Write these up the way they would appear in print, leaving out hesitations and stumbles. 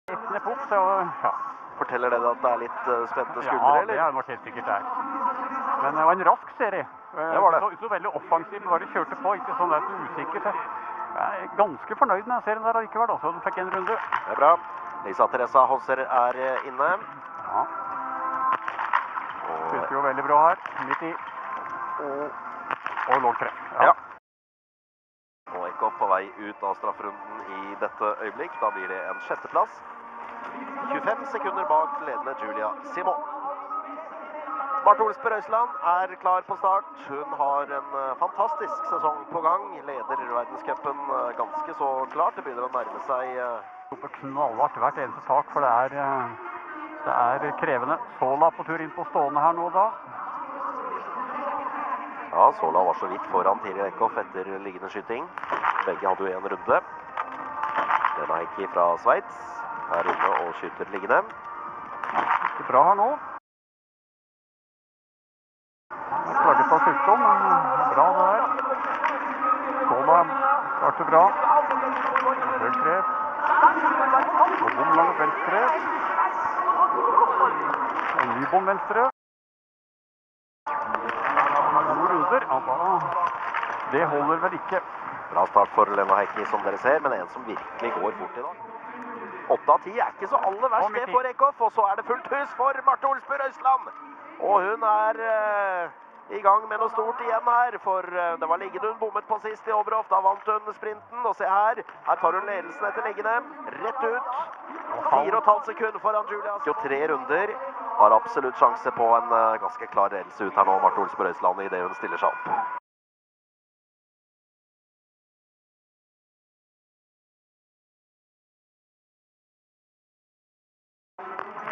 Fort, så ja. Forteller det at det er litt spente skuldre, Ja, eller? det er nok helt sikkert det. Men det var en rask serie. Det var det. Så veldig offensiv, bare kjørte på, ikke sånn der så usikker. Så jeg er ganske fornøyd med serien der likevel, da, så den fikk en runde. Det er bra. Lisa Teresa Hosser er inne. Ja. Skjøter jo veldig bra her, midt i. Og låg treff. Ja. Og Eckhoff på vei ut av strafferunden i dette øyeblikk. Da blir det en sjetteplass. 25 sekunder bak ledende Julia Simon. Marte Olsbø Røisland er klar på start. Hun har en fantastisk sesong på gang. Leder verdenscupen ganske så klart. Det begynner å nærme seg knallhardt hvert eneste tak, for det er krevende. Sola på tur inn på stående her nå da. Ja, Sola var så vidt foran Tiril Eckhoff etter liggende skyting. Begge hadde jo en runde. Lena Heikki fra Sveits er inne og skyter liggende. Det er bra her nå. Jeg klaget på sykdom, men bra det der. Sola starter bra. Høy treff. Og bom langt venstre. Og ny bom venstre. Gode runder. Ja, det holder vel ikke. Bra start for Lena Heikki som dere ser, men en som virkelig går fort i dag. 8 av 10 er ikke så aller verst det for Eckhoff, og så er det fullt hus for Marte Olsbø Røisland. Og hun er i gang med noe stort igjen her, for det var liggende hun bommet på sist i Oberhof. Da vant hun sprinten, og se her tar hun ledelsen etter liggende, rett ut. 4,5 sekunder foran Julia. 3 runder, har absolutt sjanse på en ganske klar ledelse ut her nå, Marte Olsbø Røisland, i det hun stiller seg opp.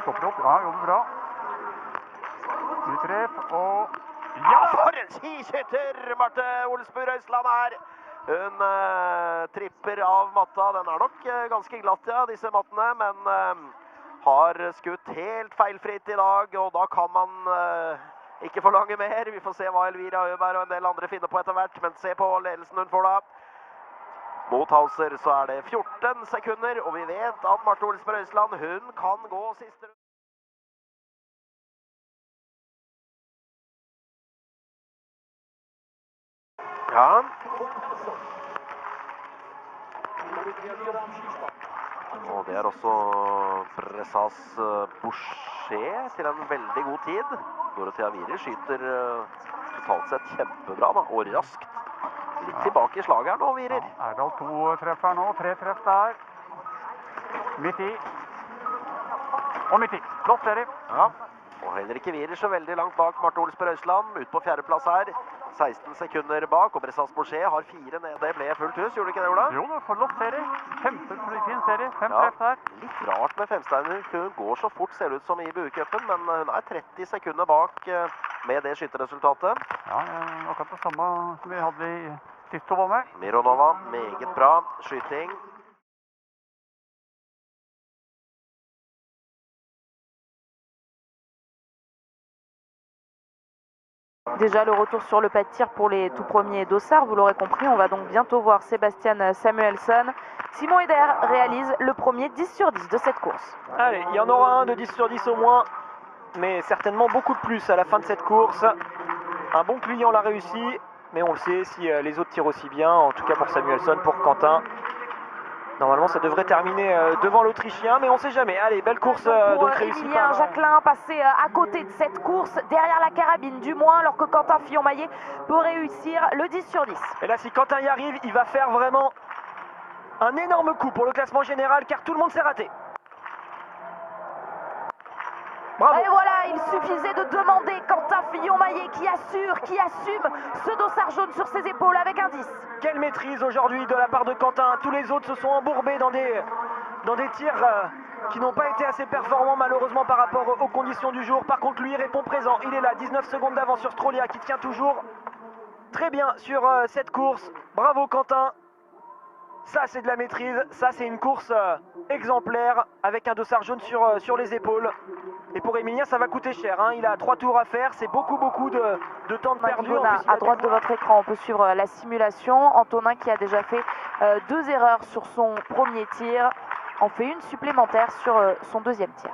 Stopper opp, ja, jobber bra. Ny treff, og ja, for en skiskytter Marte Olsbø Røisland er! Hun tripper av matta. Den er nok ganske glatt, ja, disse mattene, men har skutt helt feilfritt i dag, og da kan man ikke forlange mer. Vi får se hva Elvira Øberg og en del andre finner på etter hvert, men se på ledelsen hun får da. Mot Hauser så er det 14 sekunder, og vi vet at Marte Olsbø Røisland, hun kan gå siste runde. Ja. Og det er også Bressas Boucher til en veldig god tid. Dorothea Vieri skyter totalt sett kjempebra da, og raskt. Litt tilbake i slaget her nå, Virer. Ja, Erdal 2 treff her nå, 3 treff der. Midt i. Og midt i. Flott serie. Ja, og heller ikke Virer så veldig langt bak Marte Olsbø Røisland. Ut på 4. plass her. 16 sekunder bak, og Bressas Boucher har 4 ned. Det ble fullt hus, gjorde det ikke det, Ola? Jo, det var flott serie. Kjempefin serie. 5 treff der. Litt rart med Femsteiner. Hun går så fort, ser det ut som i buecupen, men hun er 30 sekunder bak med det skytterresultatet. Ja, akkurat det samme som vi hadde i sist hun var med. Mironova, meget bra skyting. Déjà le retour sur le pas de tir pour les tout premiers dossards, vous l'aurez compris, on va donc bientôt voir Sebastian Samuelsson. Simon Eder réalise le premier 10 sur 10 de cette course. Allez, il y en aura un de 10 sur 10 au moins, mais certainement beaucoup de plus à la fin de cette course. Un bon client l'a réussi, mais on le sait, si les autres tirent aussi bien, en tout cas pour Samuelsson, pour Quentin. Normalement, ça devrait terminer devant l'Autrichien, mais on ne sait jamais. Allez, belle course donc réussie. Emilien Jacquelin passé à côté de cette course, derrière la carabine du moins, alors que Quentin Fillon-Maillet peut réussir le 10 sur 10. Et là, si Quentin y arrive, il va faire vraiment un énorme coup pour le classement général, car tout le monde s'est raté. Bravo. Et voilà, il suffisait de demander Quentin Fillon-Maillet qui assure, qui assume ce dossard jaune sur ses épaules avec un 10. Quelle maîtrise aujourd'hui de la part de Quentin. Tous les autres se sont embourbés dans des tirs qui n'ont pas été assez performants malheureusement par rapport aux conditions du jour. Par contre, lui répond présent. Il est là, 19 secondes d'avance sur Strolia qui tient toujours très bien sur cette course. Bravo Quentin. Ça, c'est de la maîtrise. Ça, c'est une course exemplaire avec un dossard jaune sur les épaules. Et pour Emilien, ça va coûter cher. Hein. Il a 3 tours à faire. C'est beaucoup de temps de perdu. À droite de votre écran, on peut suivre la simulation. Antonin qui a déjà fait 2 erreurs sur son premier tir. en fait une supplémentaire sur son deuxième tir.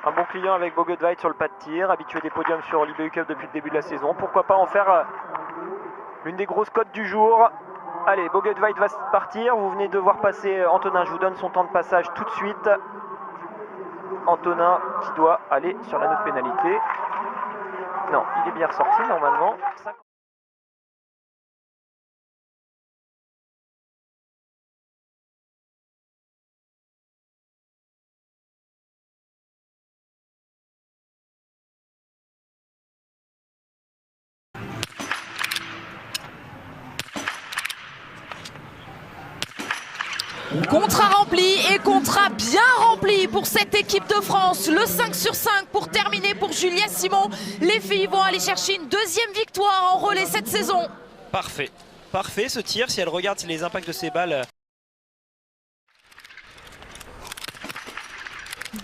Un bon client avec Bogutveit sur le pas de tir, habitué des podiums sur l'IBU Cup depuis le début de la saison. Pourquoi pas en faire l'une des grosses cotes du jour. Allez, Bogutveit va partir. Vous venez de voir passer Antonin. Je vous donne son temps de passage tout de suite. Antonin qui doit aller sur la note pénalité. Non, il est bien ressorti normalement. Contrat rempli et contrat bien rempli pour cette équipe de France. Le 5 sur 5 pour terminer pour Julia Simon. Les filles vont aller chercher une deuxième victoire en relais cette saison. Parfait. Parfait ce tir. Si elle regarde les impacts de ces balles.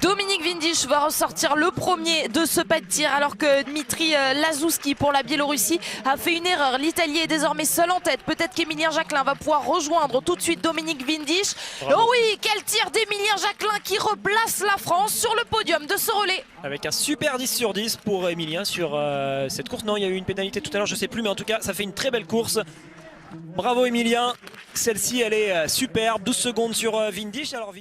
Dominique Vindisch va ressortir le premier de ce pas de tir alors que Dmitri Lazouski pour la Biélorussie a fait une erreur. L'Italie est désormais seul en tête. Peut-être qu'Emilien Jacquelin va pouvoir rejoindre tout de suite Dominique Vindisch. Oh oui, quel tir d'Emilien Jacquelin qui replace la France sur le podium de ce relais. Avec un super 10 sur 10 pour Emilien sur cette course. Non, il y a eu une pénalité tout à l'heure, je ne sais plus, mais en tout cas, ça fait une très belle course. Bravo Emilien. Celle-ci, elle est superbe. 12 secondes sur Vindisch. Alors,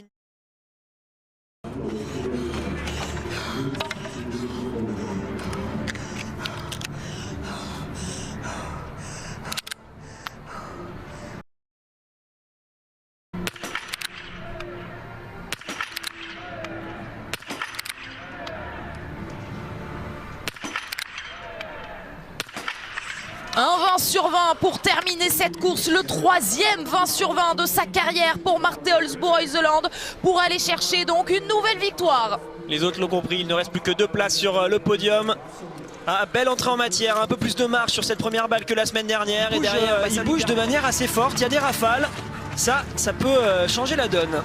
Un 20 sur 20 pour terminer cette course, le troisième 20 sur 20 de sa carrière pour Marte Olsbo-Reuseland pour aller chercher donc une nouvelle victoire. Les autres l'ont compris, il ne reste plus que 2 places sur le podium. Ah, belle entrée en matière, un peu plus de marge sur cette première balle que la semaine dernière. Et derrière, il bouge de manière assez forte, il y a des rafales. Ça peut changer la donne.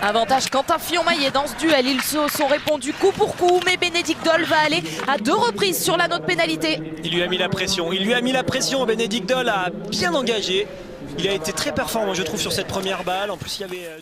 Avantage Quentin Fillon-Maillet dans ce duel, ils se sont répondus coup pour coup, mais Bénédicte Doll va aller à 2 reprises sur la note pénalité. Il lui a mis la pression, Bénédicte Doll a bien engagé. Il a été très performant je trouve sur cette première balle, en plus il y avait...